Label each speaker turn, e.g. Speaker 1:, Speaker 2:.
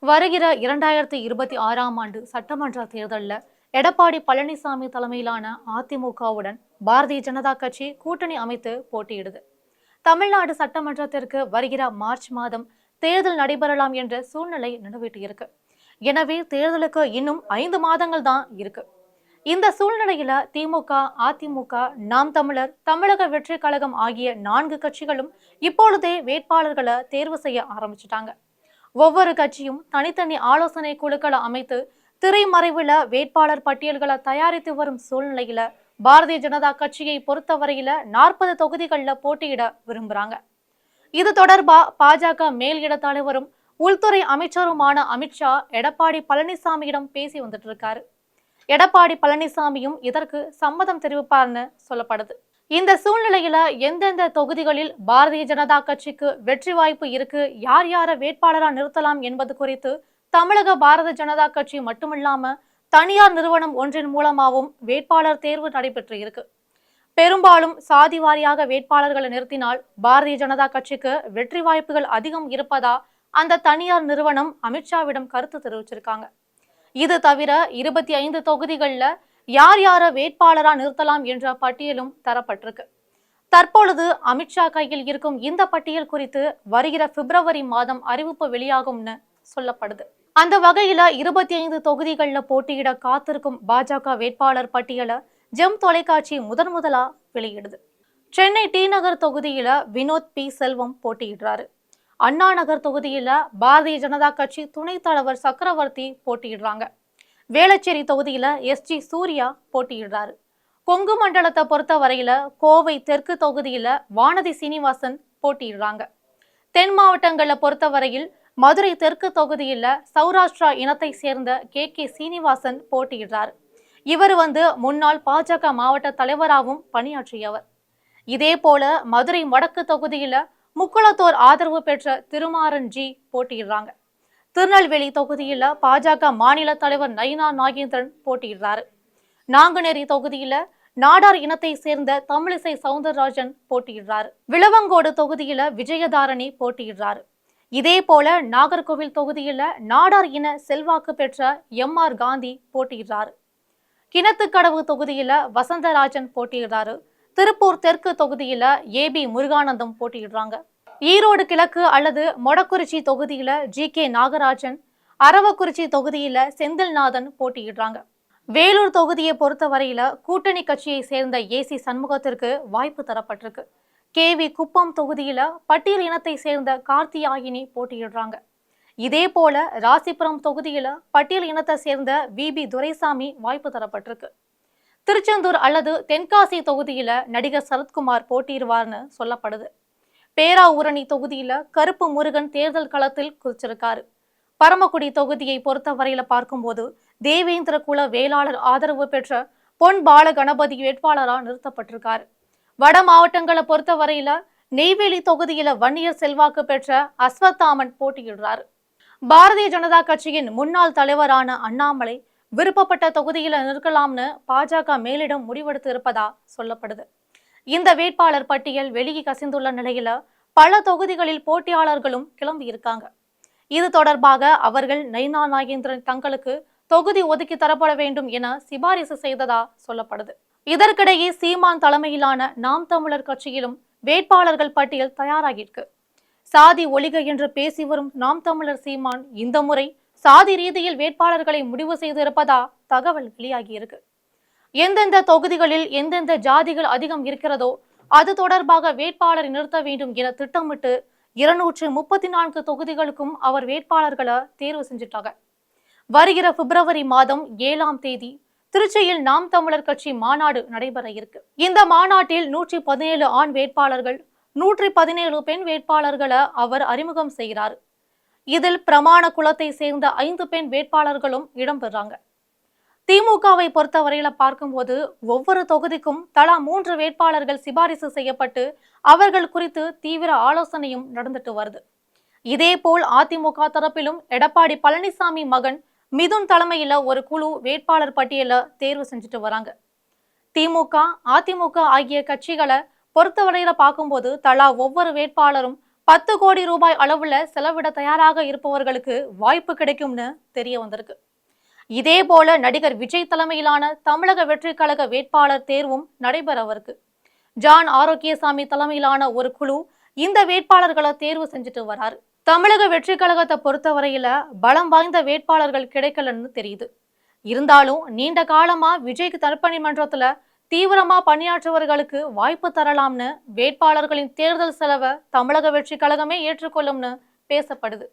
Speaker 1: வருகிற 2026ஆம் ஆண்டு சட்டமன்ற தேர்தலில் எடப்பாடி பழனிசாமி தலைமையிலான அதிமுகவுடன் பாரதிய ஜனதா கட்சி கூட்டணி அமைத்து போட்டியிடுது. தமிழ்நாடு சட்டமன்றத்திற்கு வருகிற மார்ச் மாதம் தேர்தல் நடைபெறலாம் என்ற சூழ்நிலை நிலவிட்டு இருக்கு. எனவே தேர்தலுக்கு இன்னும் 5 மாதங்கள் தான் இருக்கு. இந்த சூழ்நிலையில திமுக, அதிமுக, நாம் தமிழர், தமிழக வெற்றி கழகம் ஆகிய 4 கட்சிகளும் இப்பொழுதே வேட்பாளர்களை தேர்வு செய்ய ஆரம்பிச்சுட்டாங்க. ஒவ்வொரு கட்சியும் தனித்தனி ஆலோசனை குழுக்களை அமைத்து திரைமறைவுல வேட்பாளர் பட்டியல்களை தயாரித்து வரும் சூழ்நிலையில பாரதிய ஜனதா கட்சியை பொறுத்தவரையில 40 தொகுதிகளில் போட்டியிட விரும்புறாங்க. இது தொடர்பா பாஜக மேலிட தலைவரும் உள்துறை அமைச்சருமான அமித்ஷா எடப்பாடி பழனிசாமியிடம் பேசி வந்துட்டு இருக்காரு. எடப்பாடி பழனிசாமியும் இதற்கு சம்மதம் தெரிவிப்பார்னு சொல்லப்படுது. இந்த சூழ்நிலையில எந்தெந்த தொகுதிகளில் பாரதிய ஜனதா கட்சிக்கு வெற்றி வாய்ப்பு இருக்கு, யார் யார வேட்பாளரா நிறுத்தலாம் என்பது குறித்து தமிழக பாரதிய ஜனதா கட்சி மட்டுமில்லாம தனியார் நிறுவனம் ஒன்றின் மூலமாகவும் வேட்பாளர் தேர்வு நடைபெற்று இருக்கு. பெரும்பாலும் சாதி வாரியாக வேட்பாளர்களை நிறுத்தினால் பாரதிய ஜனதா கட்சிக்கு வெற்றி வாய்ப்புகள் அதிகம் இருப்பதா அந்த தனியார் நிறுவனம் அமித்ஷாவிடம் கருத்து தெரிவிச்சிருக்காங்க. இது தவிர 25 தொகுதிகளில் யார் யார வேட்பாளரா நிறுத்தலாம் என்ற பட்டியலும் தரப்பட்டிருக்கு. தற்பொழுது அமித்ஷா கையில் இருக்கும் இந்த பட்டியல் குறித்து வருகிற பிப்ரவரி மாதம் அறிவிப்பு வெளியாகும்னு சொல்லப்படுது. அந்த வகையில 25 தொகுதிகளில் போட்டியிட காத்திருக்கும் பாஜக வேட்பாளர் பட்டியலை ஜெம் தொலைக்காட்சி முதலா வெளியிடுது. சென்னை டி நகர் தொகுதியில வினோத் பி செல்வம் போட்டியிடுறாரு. அண்ணா நகர் தொகுதியில பாரதிய ஜனதா கட்சி துணைத் தலைவர் சக்கரவர்த்தி போட்டியிடுறாங்க. வேளச்சேரி தொகுதியில எஸ்ஜி சூர்யா போட்டியிடுறாரு. கொங்கு மண்டலத்தை பொறுத்த வரையில கோவை தெற்கு தொகுதியில வானதி சீனிவாசன் போட்டியிடுறாங்க. தென் மாவட்டங்களை பொறுத்தவரையில் மதுரை தெற்கு தொகுதியில சௌராஷ்டிரா இனத்தை சேர்ந்த கே சீனிவாசன் போட்டியிடுறாரு. இவர் முன்னாள் பாஜக மாவட்ட தலைவராகவும் பணியாற்றியவர். இதே போல மதுரை வடக்கு தொகுதியில முக்குளத்தோர் ஆதரவு பெற்ற திருமாறன் ஜி போட்டியிடுறாங்க. திருநெல்வேலி தொகுதியில பாஜக மாநில தலைவர் நயினா நாகேந்திரன் போட்டியிடுறாரு. நாங்குநேரி தொகுதியில நாடார் இனத்தை சேர்ந்த தமிழிசை சவுந்தரராஜன் போட்டியிடுறாரு. விளவங்கோடு தொகுதியில விஜயதாரணி போட்டியிடுறாரு. இதே போல நாகர்கோவில் தொகுதியில நாடார் இன செல்வாக்கு பெற்ற எம்.ஆர். காந்தி போட்டியிடுறாரு. கிணத்துக்கடவு தொகுதியில வசந்தராஜன் போட்டியிடுறாரு. திருப்பூர் தெற்கு தொகுதியில ஏபி முருகானந்தம் போட்டியிடுறாங்க. ஈரோடு கிழக்கு அல்லது மொடக்குறிச்சி தொகுதியில ஜி.கே. நாகராஜன், அரவக்குறிச்சி தொகுதியில செந்தில்நாதன் போட்டியிடுறாங்க. வேலூர் தொகுதியை பொறுத்தவரையில கூட்டணி கட்சியை சேர்ந்த ஏசி சண்முகத்திற்கு வாய்ப்பு தரப்பட்டிருக்கு. கேவி குப்பம் தொகுதியில பட்டியல் இனத்தை சேர்ந்த கார்த்தியாயினி போட்டியிடுறாங்க. இதே போல ராசிபுரம் தொகுதியில பட்டியல் இனத்தை சேர்ந்த விபி துரைசாமி வாய்ப்பு தரப்பட்டிருக்கு. திருச்செந்தூர் அல்லது தென்காசி தொகுதியில நடிகர் சரத்குமார் போட்டியிடுவார்னு சொல்லப்படுது. பேராவூரணி தொகுதியில கருப்பு முருகன் தேர்தல் களத்தில் குதிச்சிருக்காரு. பரமக்குடி தொகுதியை பொறுத்தவரையில பார்க்கும்போது தேவேந்திர குல வேளாளர் ஆதரவு பெற்ற பொன் பால கணபதி வேட்பாளரா நிறுத்தப்பட்டிருக்காரு. வட மாவட்டங்களை பொறுத்தவரையில நெய்வேலி தொகுதியில வன்னியர் செல்வாக்கு பெற்ற அஸ்வத்தாமன் போட்டியிடுறாரு. பாரதிய ஜனதா கட்சியின் முன்னாள் தலைவரான அண்ணாமலை விருப்பப்பட்ட தொகுதியில நிற்கலாம்னு பாஜக மேலிடம் முடிவெடுத்து இருப்பதா சொல்லப்படுது. இந்த வேட்பாளர் பட்டியல் வெளியே கசிந்துள்ள நிலையில பல தொகுதிகளில் போட்டியாளர்களும் கிளம்பி இருக்காங்க. இது தொடர்பாக அவர்கள் நயினா நாகேந்திரன் தங்களுக்கு தொகுதி ஒதுக்கி தரப்பட வேண்டும் என சிபாரிசு செய்ததா சொல்லப்படுது. இதற்கிடையே சீமான் தலைமையிலான நாம் தமிழர் கட்சியிலும் வேட்பாளர்கள் பட்டியல் தயாராகியிருக்கு. சாதி ஒழிக என்று பேசி வரும் நாம் தமிழர் சீமான் இந்த முறை சாதி ரீதியில் வேட்பாளர்களை முடிவு செய்திருப்பதா தகவல் வெளியாகியிருக்கு. எந்தெந்த தொகுதிகளில் எந்தெந்த ஜாதிகள் அதிகம் இருக்கிறதோ அது தொடர்பாக வேட்பாளரை நிறுத்த வேண்டும் என திட்டமிட்டு 234 தொகுதிகளுக்கும் அவர் வேட்பாளர்களை தேர்வு செஞ்சிட்டாங்க. வருகிற பிப்ரவரி மாதம் 7ஆம் தேதி திருச்சியில் நாம் தமிழர் கட்சி மாநாடு நடைபெற இருக்கு. இந்த மாநாட்டில் 117 ஆண் வேட்பாளர்கள், 117 பெண் வேட்பாளர்களை அவர் அறிமுகம் செய்கிறார். இதில் பிரமாண குலத்தை சேர்ந்த 5 பெண் வேட்பாளர்களும் இடம்பெறாங்க. திமுகவை பொறுத்தவரையில பார்க்கும்போது ஒவ்வொரு தொகுதிக்கும் தலா 3 வேட்பாளர்கள் சிபாரிசு செய்யப்பட்டு அவர்கள் குறித்து தீவிர ஆலோசனையும் நடந்துட்டு வருது. இதே போல் அதிமுக தரப்பிலும் எடப்பாடி பழனிசாமி மகன் மிதுன் தலைமையில ஒரு குழு வேட்பாளர் பட்டியலை தேர்வு செஞ்சுட்டு வராங்க. திமுக, அதிமுக ஆகிய கட்சிகளை பொறுத்தவரையில பார்க்கும்போது தலா ஒவ்வொரு வேட்பாளரும் 10 கோடி ரூபாய் அளவுல செலவிட தயாராக இருப்பவர்களுக்கு வாய்ப்பு கிடைக்கும்னு தெரிய வந்திருக்கு. இதே போல நடிகர் விஜய் தலைமையிலான தமிழக வெற்றி கழக வேட்பாளர் தேர்வும் நடைபெறவிருக்கு. ஜான் ஆரோக்கியசாமி தலைமையிலான ஒரு குழு இந்த வேட்பாளர்களை தேர்வு செஞ்சுட்டு வராரு. தமிழக வெற்றி கழகத்தை பொறுத்தவரையில பலம் வாய்ந்த வேட்பாளர்கள் கிடைக்கலன்னு தெரியுது. இருந்தாலும் நீண்ட காலமா விஜய்க்கு தர்ப்பணி மன்றத்துல தீவிரமா பணியாற்றுவர்களுக்கு வாய்ப்பு தரலாம்னு வேட்பாளர்களின் தேர்தல் செலவை தமிழக வெற்றி கழகமே ஏற்றுக்கொள்ளும்னு பேசப்படுது.